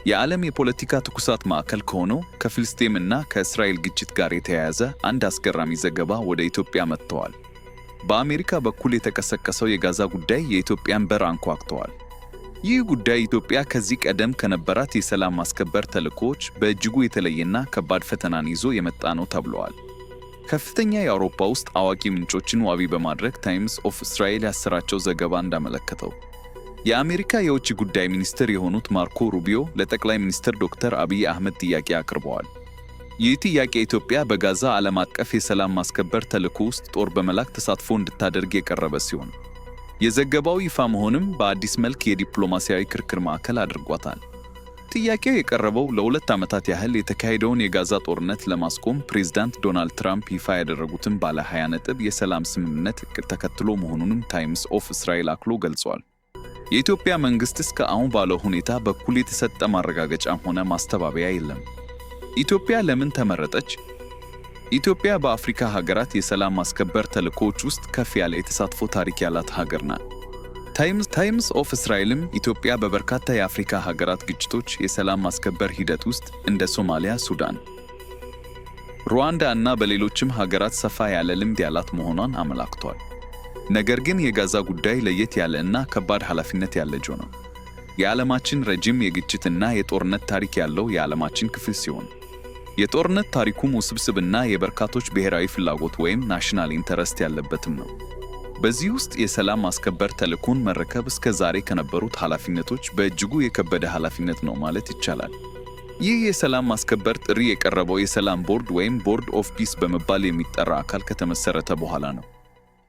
የዓለም የፖለቲካ ትኩሳት ማዕከል ከሆነው ከፍልስጤምና ከእስራኤል ግጭት ጋር የተያያዘ አንድ አስገራሚ ዘገባ ወደ ኢትዮጵያ መጥተዋል። በአሜሪካ በኩል የተቀሰቀሰው የጋዛ ጉዳይ የኢትዮጵያን በር አንኳኩተዋል። ይህ ጉዳይ ኢትዮጵያ ከዚህ ቀደም ከነበራት የሰላም ማስከበር ተልዕኮዎች በእጅጉ የተለየና ከባድ ፈተናን ይዞ የመጣ ነው ተብሏል። ከፍተኛ የአውሮፓ ውስጥ አዋቂ ምንጮችን ዋቢ በማድረግ ታይምስ ኦፍ እስራኤል ያሰራጨው ዘገባ እንዳመለከተው የአሜሪካ የውጭ ጉዳይ ሚኒስትር የሆኑት ማርኮ ሩቢዮ ለጠቅላይ ሚኒስትር ዶክተር አብይ አህመድ ጥያቄ አቅርበዋል። ይህ ጥያቄ ኢትዮጵያ በጋዛ ዓለም አቀፍ የሰላም ማስከበር ተልዕኮ ውስጥ ጦር በመላክ ተሳትፎ እንድታደርግ የቀረበ ሲሆን የዘገባው ይፋ መሆንም በአዲስ መልክ የዲፕሎማሲያዊ ክርክር ማዕከል አድርጓታል። ጥያቄው የቀረበው ለ2 ዓመታት ያህል የተካሄደውን የጋዛ ጦርነት ለማስቆም ፕሬዝዳንት ዶናልድ ትራምፕ ይፋ ያደረጉትን ባለ 20 ነጥብ የሰላም ስምምነት ዕቅድ ተከትሎ መሆኑንም ታይምስ ኦፍ እስራኤል አክሎ ገልጿል። የኢትዮጵያ መንግሥት እስከ አሁን ባለው ሁኔታ በኩል የተሰጠ ማረጋገጫም ሆነ ማስተባበያ የለም። ኢትዮጵያ ለምን ተመረጠች? ኢትዮጵያ በአፍሪካ ሀገራት የሰላም ማስከበር ተልዕኮዎች ውስጥ ከፍ ያለ የተሳትፎ ታሪክ ያላት ሀገር ናት። ታይምስ ኦፍ እስራኤልም ኢትዮጵያ በበርካታ የአፍሪካ ሀገራት ግጭቶች የሰላም ማስከበር ሂደት ውስጥ እንደ ሶማሊያ፣ ሱዳን፣ ሩዋንዳ እና በሌሎችም ሀገራት ሰፋ ያለ ልምድ ያላት መሆኗን አመላክቷል። ነገር ግን የጋዛ ጉዳይ ለየት ያለ እና ከባድ ኃላፊነት ያለው ነው። የዓለማችን ረጅም የግጭትና የጦርነት ታሪክ ያለው የዓለማችን ክፍል ሲሆን የጦርነት ታሪኩም ውስብስብና የበርካቶች ብሔራዊ ፍላጎት ወይም ናሽናል ኢንተረስት ያለበትም ነው። በዚህ ውስጥ የሰላም ማስከበር ተልዕኮን መረከብ እስከ ዛሬ ከነበሩት ኃላፊነቶች በእጅጉ የከበደ ኃላፊነት ነው ማለት ይቻላል። ይህ የሰላም ማስከበር ጥሪ የቀረበው የሰላም ቦርድ ወይም ቦርድ ኦፍ ፒስ በመባል የሚጠራ አካል ከተመሰረተ በኋላ ነው።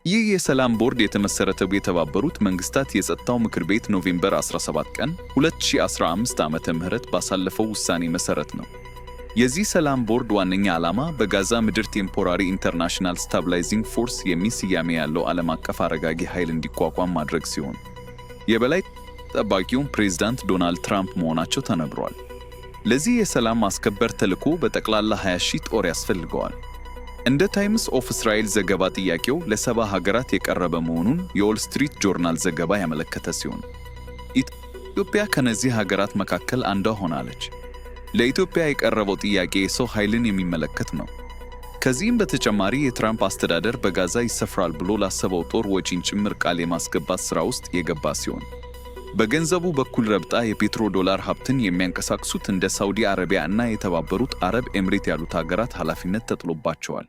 ይህ የሰላም ቦርድ የተመሰረተው የተባበሩት መንግስታት የጸጥታው ምክር ቤት ኖቬምበር 17 ቀን 2015 ዓ.ም ባሳለፈው ውሳኔ መሰረት ነው። የዚህ ሰላም ቦርድ ዋነኛ ዓላማ በጋዛ ምድር ቴምፖራሪ ኢንተርናሽናል ስታብላይዚንግ ፎርስ የሚል ስያሜ ያለው ዓለም አቀፍ አረጋጊ ኃይል እንዲቋቋም ማድረግ ሲሆን የበላይ ጠባቂውም ፕሬዝዳንት ዶናልድ ትራምፕ መሆናቸው ተነግሯል። ለዚህ የሰላም ማስከበር ተልዕኮ በጠቅላላ 20,000 ጦር ያስፈልገዋል። እንደ ታይምስ ኦፍ እስራኤል ዘገባ ጥያቄው ለ70 ሀገራት የቀረበ መሆኑን የዎል ስትሪት ጆርናል ዘገባ ያመለከተ ሲሆን ኢትዮጵያ ከነዚህ ሀገራት መካከል አንዷ ሆናለች። ለኢትዮጵያ የቀረበው ጥያቄ የሰው ኃይልን የሚመለከት ነው። ከዚህም በተጨማሪ የትራምፕ አስተዳደር በጋዛ ይሰፍራል ብሎ ላሰበው ጦር ወጪን ጭምር ቃል የማስገባት ሥራ ውስጥ የገባ ሲሆን በገንዘቡ በኩል ረብጣ የፔትሮ ዶላር ሀብትን የሚያንቀሳቅሱት እንደ ሳውዲ አረቢያ እና የተባበሩት አረብ ኤምሬት ያሉት ሀገራት ኃላፊነት ተጥሎባቸዋል።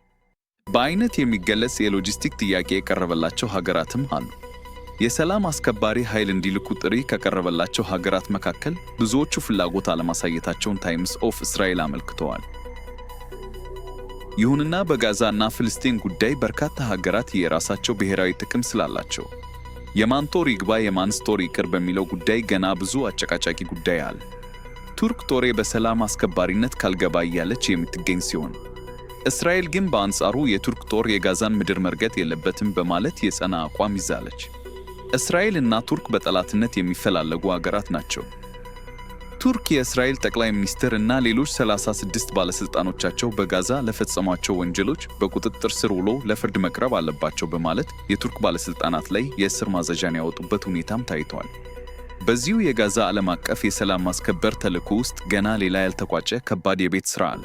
በአይነት የሚገለጽ የሎጂስቲክ ጥያቄ የቀረበላቸው ሀገራትም አሉ። የሰላም አስከባሪ ኃይል እንዲልኩ ጥሪ ከቀረበላቸው ሀገራት መካከል ብዙዎቹ ፍላጎት አለማሳየታቸውን ታይምስ ኦፍ እስራኤል አመልክተዋል። ይሁንና በጋዛ እና ፍልስጤም ጉዳይ በርካታ ሀገራት የራሳቸው ብሔራዊ ጥቅም ስላላቸው የማን ጦር ይግባ የማንስ ጦር ይቅር በሚለው ጉዳይ ገና ብዙ አጨቃጫቂ ጉዳይ አለ። ቱርክ ጦሬ በሰላም አስከባሪነት ካልገባ እያለች የምትገኝ ሲሆን እስራኤል ግን በአንጻሩ የቱርክ ጦር የጋዛን ምድር መርገጥ የለበትም በማለት የጸና አቋም ይዛለች። እስራኤል እና ቱርክ በጠላትነት የሚፈላለጉ ሀገራት ናቸው። ቱርክ የእስራኤል ጠቅላይ ሚኒስትር እና ሌሎች 36 ባለስልጣኖቻቸው በጋዛ ለፈጸሟቸው ወንጀሎች በቁጥጥር ስር ውሎ ለፍርድ መቅረብ አለባቸው በማለት የቱርክ ባለስልጣናት ላይ የእስር ማዘዣን ያወጡበት ሁኔታም ታይቷል። በዚሁ የጋዛ ዓለም አቀፍ የሰላም ማስከበር ተልዕኮ ውስጥ ገና ሌላ ያልተቋጨ ከባድ የቤት ሥራ አለ።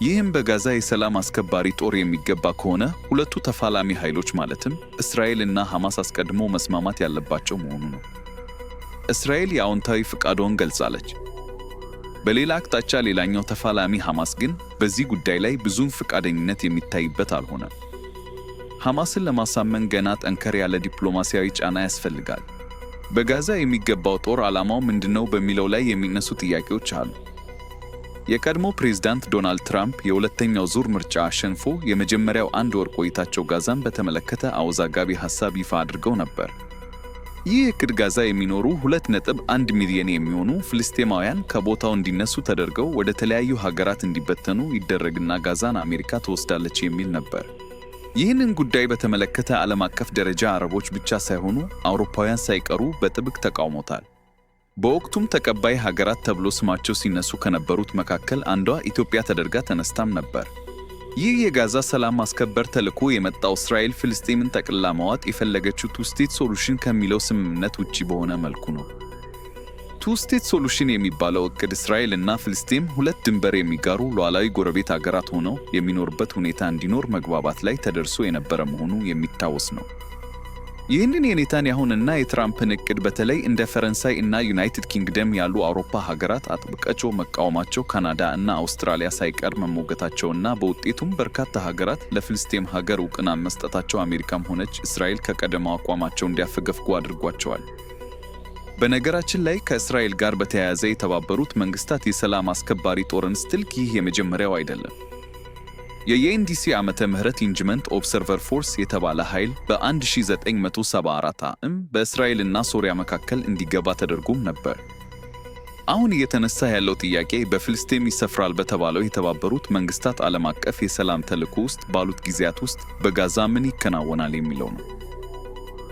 ይህም በጋዛ የሰላም አስከባሪ ጦር የሚገባ ከሆነ ሁለቱ ተፋላሚ ኃይሎች ማለትም እስራኤል እና ሐማስ አስቀድሞ መስማማት ያለባቸው መሆኑ ነው። እስራኤል የአዎንታዊ ፍቃዷን ገልጻለች። በሌላ አቅጣጫ ሌላኛው ተፋላሚ ሐማስ ግን በዚህ ጉዳይ ላይ ብዙም ፍቃደኝነት የሚታይበት አልሆነም። ሐማስን ለማሳመን ገና ጠንከር ያለ ዲፕሎማሲያዊ ጫና ያስፈልጋል። በጋዛ የሚገባው ጦር ዓላማው ምንድነው በሚለው ላይ የሚነሱ ጥያቄዎች አሉ። የቀድሞ ፕሬዝዳንት ዶናልድ ትራምፕ የሁለተኛው ዙር ምርጫ አሸንፎ የመጀመሪያው አንድ ወር ቆይታቸው ጋዛን በተመለከተ አወዛጋቢ ሐሳብ ይፋ አድርገው ነበር። ይህ ዕቅድ ጋዛ የሚኖሩ 2.1 ሚሊዮን የሚሆኑ ፍልስጤማውያን ከቦታው እንዲነሱ ተደርገው ወደ ተለያዩ ሀገራት እንዲበተኑ ይደረግና ጋዛን አሜሪካ ትወስዳለች የሚል ነበር። ይህንን ጉዳይ በተመለከተ ዓለም አቀፍ ደረጃ አረቦች ብቻ ሳይሆኑ አውሮፓውያን ሳይቀሩ በጥብቅ ተቃውሞታል። በወቅቱም ተቀባይ ሀገራት ተብሎ ስማቸው ሲነሱ ከነበሩት መካከል አንዷ ኢትዮጵያ ተደርጋ ተነስታም ነበር። ይህ የጋዛ ሰላም ማስከበር ተልዕኮ የመጣው እስራኤል ፍልስጤምን ጠቅልላ መዋጥ የፈለገችው ቱ ስቴት ሶሉሽን ከሚለው ስምምነት ውጪ በሆነ መልኩ ነው። ቱ ስቴት ሶሉሽን የሚባለው ዕቅድ እስራኤል እና ፍልስጤም ሁለት ድንበር የሚጋሩ ሉዓላዊ ጎረቤት አገራት ሆነው የሚኖርበት ሁኔታ እንዲኖር መግባባት ላይ ተደርሶ የነበረ መሆኑ የሚታወስ ነው። ይህንን የኔታንያሁንና የትራምፕን ዕቅድ በተለይ እንደ ፈረንሳይ እና ዩናይትድ ኪንግደም ያሉ አውሮፓ ሀገራት አጥብቀው መቃወማቸው፣ ካናዳ እና አውስትራሊያ ሳይቀር መሞገታቸውና በውጤቱም በርካታ ሀገራት ለፍልስጤም ሀገር ዕውቅና መስጠታቸው አሜሪካም ሆነች እስራኤል ከቀደመው አቋማቸው እንዲያፈገፍጉ አድርጓቸዋል። በነገራችን ላይ ከእስራኤል ጋር በተያያዘ የተባበሩት መንግስታት የሰላም አስከባሪ ጦርን ስትልክ ይህ የመጀመሪያው አይደለም። የዩኤንዲሲ ዓመተ ምህረት ኢንጅመንት ኦብሰርቨር ፎርስ የተባለ ኃይል በ1974 ዓ.ም በእስራኤልና ሶሪያ መካከል እንዲገባ ተደርጎም ነበር። አሁን እየተነሳ ያለው ጥያቄ በፍልስጤም ይሰፍራል በተባለው የተባበሩት መንግስታት ዓለም አቀፍ የሰላም ተልዕኮ ውስጥ ባሉት ጊዜያት ውስጥ በጋዛ ምን ይከናወናል የሚለው ነው።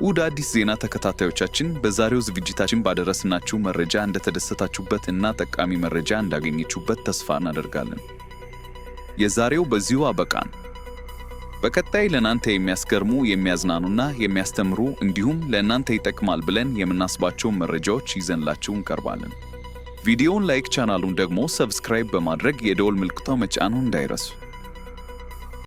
ውድ አዲስ ዜና ተከታታዮቻችን፣ በዛሬው ዝግጅታችን ባደረስናችሁ መረጃ እንደተደሰታችሁበት እና ጠቃሚ መረጃ እንዳገኘችሁበት ተስፋ እናደርጋለን። የዛሬው በዚሁ አበቃን። በቀጣይ ለእናንተ የሚያስገርሙ፣ የሚያዝናኑና የሚያስተምሩ እንዲሁም ለእናንተ ይጠቅማል ብለን የምናስባቸውን መረጃዎች ይዘንላችሁ እንቀርባለን። ቪዲዮውን ላይክ፣ ቻናሉን ደግሞ ሰብስክራይብ በማድረግ የደወል ምልክቷን መጫኑን እንዳይረሱ።